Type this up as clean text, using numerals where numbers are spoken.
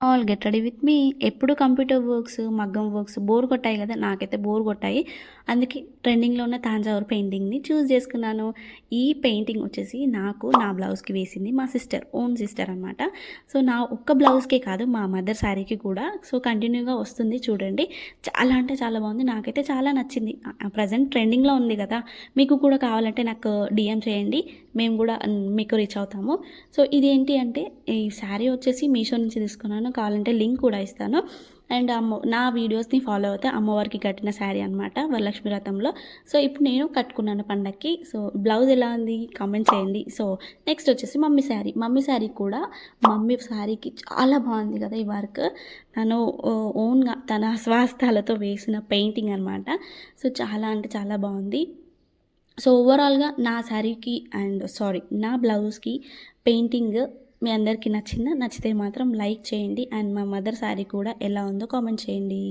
All get ready with me. ఎప్పుడు computer works, మగ్గం works bore కొట్టాయి కదా! నాకైతే బోర్ కొట్టాయి. అందుకే ట్రెండింగ్‌లో ఉన్న తాంజావూరు పెయింటింగ్‌ని చూజ్ చేసుకున్నాను. ఈ పెయింటింగ్ వచ్చేసి నాకు నా బ్లౌజ్‌కి వేసింది మా సిస్టర్. ఓన్ సిస్టర్ అనమాట. సో, నా ఒక్క బ్లౌజ్‌కే కాదు మా మదర్ శారీకి కూడా సో, కంటిన్యూగా వస్తుంది చూడండి. చాలా అంటే చాలా బాగుంది. నాకైతే చాలా నచ్చింది. ప్రెజెంట్ ట్రెండింగ్‌లో ఉంది కదా! మీకు కూడా కావాలంటే నాకు డీఎం చేయండి. మేము కూడా మీకు రీచ్ అవుతాము. సో, ఇదేంటి అంటే ఈ శారీ వచ్చేసి మీషో నుంచి తీసుకున్నాను. కావాలంటే లింక్ కూడా ఇస్తాను. అండ్ నా వీడియోస్‌ని ఫాలో అవుతే అమ్మవారికి కట్టిన శారీ అనమాట వరలక్ష్మి వ్రతంలో. సో, ఇప్పుడు నేను కట్టుకున్నాను పండక్కి. సో, బ్లౌజ్ ఎలా ఉంది కామెంట్ చేయండి. సో, నెక్స్ట్ వచ్చేసి మమ్మీ శారీ. మమ్మీ శారీ కూడా మమ్మీ శారీకి చాలా బాగుంది కదా! ఈ వర్క్. తను ఓన్‌గా తన స్వహస్తాలతో వేసిన పెయింటింగ్ అనమాట. సో, చాలా అంటే చాలా బాగుంది. సో, ఓవరాల్‌గా నా శారీకి అండ్ సారీ నా బ్లౌజ్‌కి పెయింటింగ్ మీ అందరికీ నచ్చిందా? నచ్చితే మాత్రం లైక్ చేయండి. అండ్ మా మదర్ శారీ కూడా ఎలా ఉందో కామెంట్ చేయండి.